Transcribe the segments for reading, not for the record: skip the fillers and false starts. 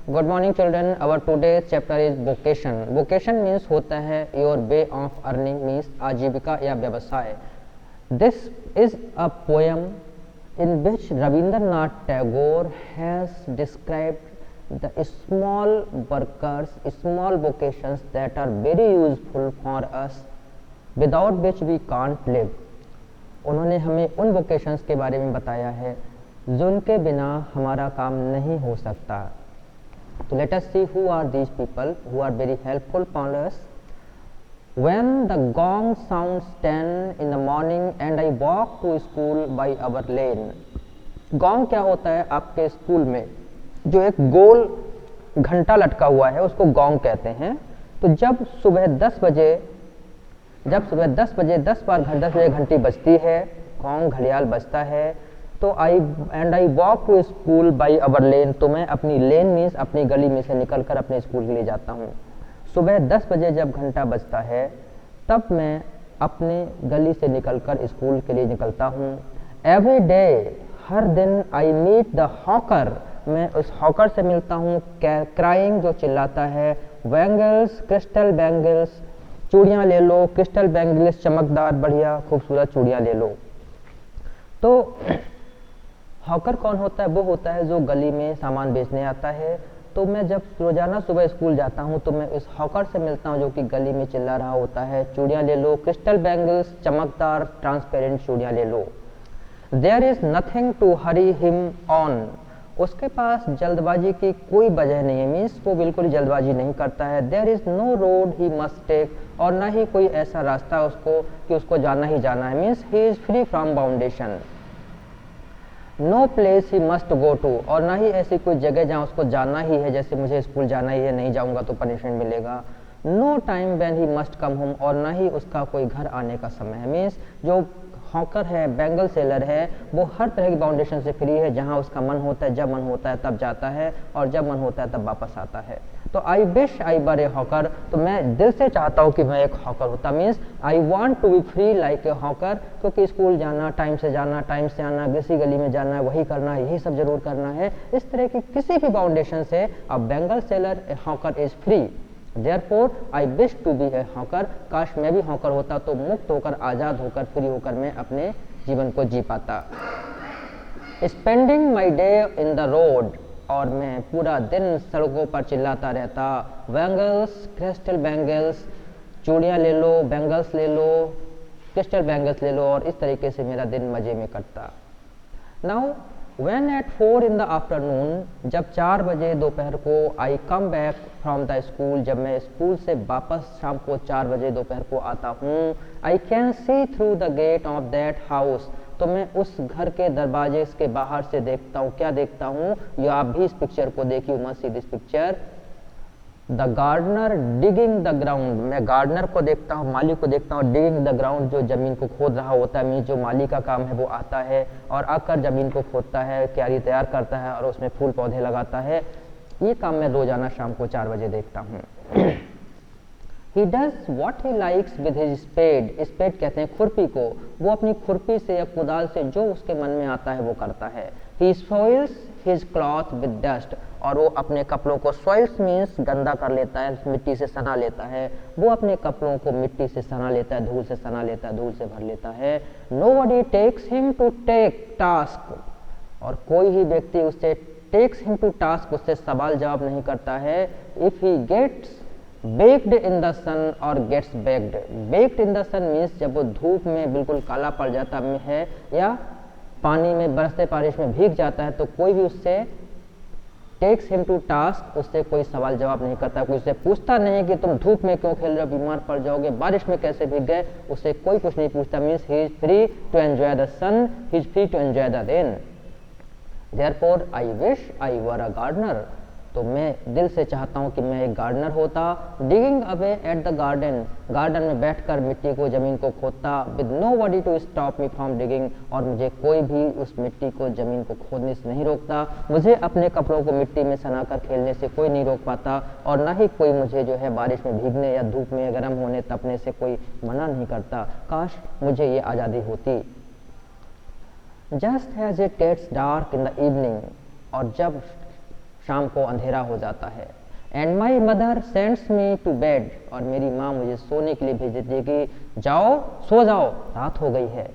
Good morning children. Our today's chapter is vocation. Vocation means होता है your way of earning, means आजीविका या व्यवसाय। This is a poem in which Rabindranath Tagore has described the small workers, small vocations that are very useful for us, without which we can't live. उन्होंने हमें उन vocations के बारे में बताया है जिनके बिना हमारा काम नहीं हो सकता। तो let us see who are these people who are very helpful for us. When the gong sounds 10 in the morning and I walk to school by our lane. Gong क्या होता है आपके स्कूल में? जो एक गोल घंटा लटका हुआ है उसको गॉन्ग कहते हैं। तो जब सुबह 10 बजे 10 बार 10 बजे घंटी बजती है, गॉन्ग घड़ियाल बजता है, तो I walk to school by our lane. तो मैं अपनी लेन मीन्स अपनी गली में से निकलकर अपने स्कूल के लिए जाता हूँ। सुबह 10 बजे जब घंटा बजता है तब मैं अपने गली से निकलकर स्कूल के लिए निकलता हूँ। एवरी डे, हर दिन, आई मीट द हॉकर, मैं उस हॉकर से मिलता हूँ। क्राइंग, जो चिल्लाता है, बैंगल्स, क्रिस्टल बैंगल्स, चूड़ियाँ ले लो, क्रिस्टल बैंगल्स, चमकदार बढ़िया खूबसूरत चूड़ियाँ ले लो। तो हॉकर कौन होता है? वो होता है जो गली में सामान बेचने आता है। तो मैं जब रोजाना सुबह स्कूल जाता हूँ तो मैं इस हॉकर से मिलता हूँ जो कि गली में चिल्ला रहा होता है, चूड़ियाँ ले लो, क्रिस्टल बैंगल्स, चमकदार ट्रांसपेरेंट चूड़ियाँ ले लो। There is nothing to hurry him on, उसके पास जल्दबाजी की कोई वजह नहीं है, मीन्स वो बिल्कुल जल्दबाजी नहीं करता है। There is no road he must take, और ना ही कोई ऐसा रास्ता उसको कि उसको जाना ही जाना है, means he is free from boundation. No place he must go to, और ना ही ऐसी कोई जगह जहाँ उसको जाना ही है, जैसे मुझे स्कूल जाना ही है, नहीं जाऊँगा तो पनिशमेंट मिलेगा। No time when he must come home, और ना ही उसका कोई घर आने का समय है। मीन्स जो हॉकर है, बैंगल सेलर है, वो हर तरह की बाउंडेशन से फ्री है। जहाँ उसका मन होता है, जब मन होता है तब जाता है, और जब मन होता है तब वापस आता है। तो I wish I were A hawker, तो मैं दिल से चाहता हूँ कि मैं एक हॉकर होता। Means I want to be free like a hawker, क्योंकि स्कूल जाना, टाइम से जाना, टाइम से आना, किसी गली में जाना, वही करना, यही सब जरूर करना है। इस तरह की किसी भी बाउंडेशन से a bangle seller, a hawker is free. Therefore, I wish to be a hawker, काश मैं भी हॉकर होता तो मुक्त होकर, आज़ाद होकर, फ्री होकर मैं अपने जीवन को जी पाता। Spending my day in the road, और मैं पूरा दिन सड़कों पर चिल्लाता रहता, बैंगल्स, क्रिस्टल बैंगल्स, चूड़ियाँ ले लो, बैंगल्स ले लो, क्रिस्टल बैंगल्स ले लो, और इस तरीके से मेरा दिन मज़े में कटता। Now, when at 4 in the afternoon, जब 4 बजे दोपहर को, I come back from the school, जब मैं स्कूल से वापस शाम को 4 बजे दोपहर को आता हूँ, I can see through the gate of that house, तो मैं उस घर के दरवाजे के बाहर से देखता हूँ। क्या देखता हूँ? ये आप भी इस पिक्चर को देखिए, must see this picture. The gardener digging the ground, मैं गार्डनर को देखता हूँ, माली को देखता हूँ। डिगिंग द ग्राउंड, जो जमीन को खोद रहा होता है, मीन्स जो माली का काम है वो आता है और आकर जमीन को खोदता है, क्यारी तैयार करता है और उसमें फूल पौधे लगाता है। ये काम मैं रोजाना शाम को 4 बजे देखता हूँ। He does what he likes with his spade, spade कहते हैं खुरपी को। वो अपनी खुरपी से या कुदाल से जो उसके मन में आता है वो करता है। He soils his cloth with dust, और वो अपने कपड़ों को, soils means गंदा कर लेता है, मिट्टी से सना लेता है। वो अपने कपड़ों को मिट्टी से सना लेता है, धूल से सना लेता है, धूल से भर लेता है। Nobody takes him to take task, और कोई ही व्यक्ति उससे takes him to task, उससे सवाल जवाब नहीं करता है। If he gets baked in the sun or gets baked, baked in the sun means जब वो धूप में बिल्कुल काला पड़ जाता है या पानी में, बरसते बारिश में भीग जाता है, तो कोई भी उससे takes him to task, उससे कोई सवाल जवाब नहीं करता। कोई उससे पूछता नहीं कि तुम धूप में क्यों खेल रहे हो, बीमार पड़ जाओगे, बारिश में कैसे भीग गए, उससे कोई कुछ नहीं पूछता। Means he is free to enjoy the sun, he is free to enjoy the rain. Therefore, I wish I were a gardener, तो मैं दिल से चाहता हूँ कि मैं एक गार्डनर होता। Digging away at the garden, garden में बैठकर मिट्टी को, जमीन को खोदता। With nobody to stop me from digging, और मुझे कोई भी उस मिट्टी को, जमीन को खोदने से नहीं रोकता। मुझे अपने कपड़ों को मिट्टी में सनाकर खेलने से कोई नहीं रोक पाता, और ना ही कोई मुझे जो है बारिश में भीगने या धूप में गर्म होने तपने से कोई मना नहीं करता। काश मुझे ये आज़ादी होती। Just as it gets dark in the evening, और जब शाम को अंधेरा हो जाता है। And my mother sends me to bed, और मेरी माँ मुझे सोने के लिए भेज देती है कि जाओ सो जाओ, रात हो गई है।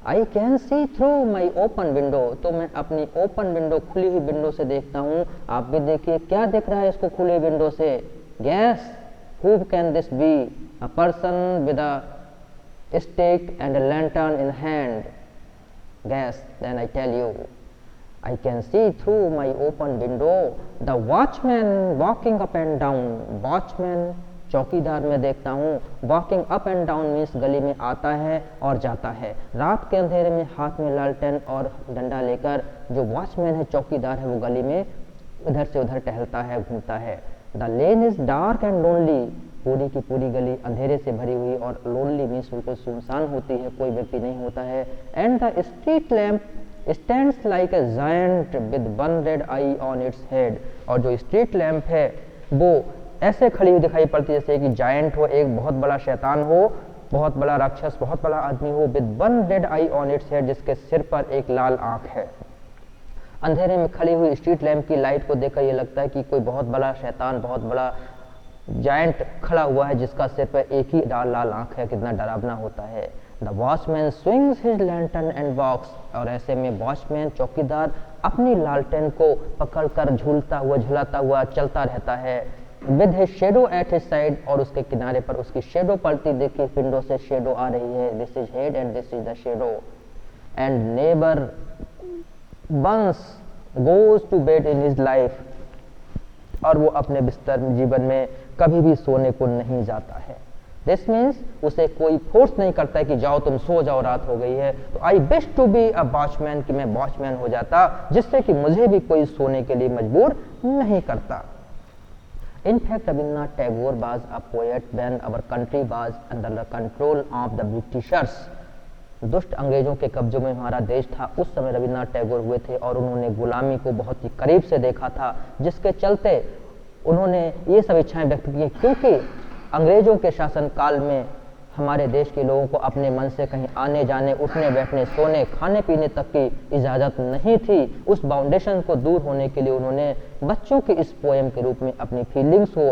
I can see through my open window, तो मैं अपनी ओपन विंडो, खुली हुई विंडो से देखता हूँ। आप भी देखिए क्या दिख रहा है इसको खुली विंडो से। Guess who can this be, a person with a stick and a lantern in hand. Guess, then I tell you, I can see through my open window the watchman walking up and down. Watchman चौकीदार में देखता हूँ। Walking up and down means गली में आता है और जाता है। रात के अंधेरे में हाथ में लालटेन और डंडा लेकर जो वॉचमैन है, चौकीदार है, वो गली में इधर से उधर टहलता है, घूमता है। The lane is dark and lonely, पूरी की पूरी गली अंधेरे से भरी हुई और लोनली मीन्स बिल्कुल सुनसान होती है, कोई व्यक्ति नहीं होता है। And the street lamp stands like a giant with one red I on its head, और जो स्ट्रीट लैम्प है वो ऐसे खड़ी हुई दिखाई पड़ती है जैसे कि जायंट हो, एक बहुत बड़ा शैतान हो, बहुत बड़ा राक्षस, बहुत बड़ा आदमी हो, with one red I on its head, जिसके सिर पर एक लाल आंख है। अंधेरे में खड़ी हुई स्ट्रीट लैम्प की लाइट को देखकर ये लगता है कि कोई बहुत बड़ा शैतान, बहुत बड़ा जायंट खड़ा हुआ है जिसका सिर पर एक ही लाल आंख है। कितना डरावना होता है। The watchman swings his lantern and walks, और ऐसे में वॉचमैन चौकीदार अपनी लालटेन को पकड़कर झूलता हुआ, झुलाता हुआ चलता रहता है। With his shadow at his side, और उसके किनारे पर उसकी शेडो पलटी, देखिए विंडो से शेडो आ रही है। This is head and this is the shadow. And never once goes to bed in his life, और वो अपने बिस्तर जीवन में कभी भी सोने को नहीं जाता है। दिस मीन्स उसे कोई फोर्स नहीं करता है कि जाओ तुम सो जाओ, रात हो गई है। तो I wish to be a watchman, कि मैं वॉचमैन हो जाता जिससे कि मुझे भी कोई सोने के लिए मजबूर नहीं करता। In fact, Rabindranath Tagore was a poet when our country was under the control of the Britishers. दुष्ट अंग्रेजों के कब्जों में हमारा देश था, उस समय रविन्द्रनाथ टैगोर हुए थे और उन्होंने गुलामी को बहुत ही करीब से देखा था, जिसके चलते उन्होंने ये सब इच्छाएं व्यक्त की। क्योंकि अंग्रेजों के शासन काल में हमारे देश के लोगों को अपने मन से कहीं आने जाने, उठने बैठने, सोने, खाने पीने तक की इजाज़त नहीं थी। उस बाउंडेशन को दूर होने के लिए उन्होंने बच्चों के इस पोएम के रूप में अपनी फीलिंग्स को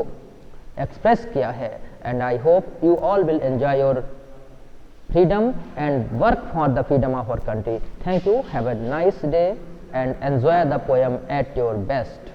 एक्सप्रेस किया है। And I hope you all will enjoy your freedom and work for the freedom of our country. Thank you. Have a nice day and enjoy the poem at your best.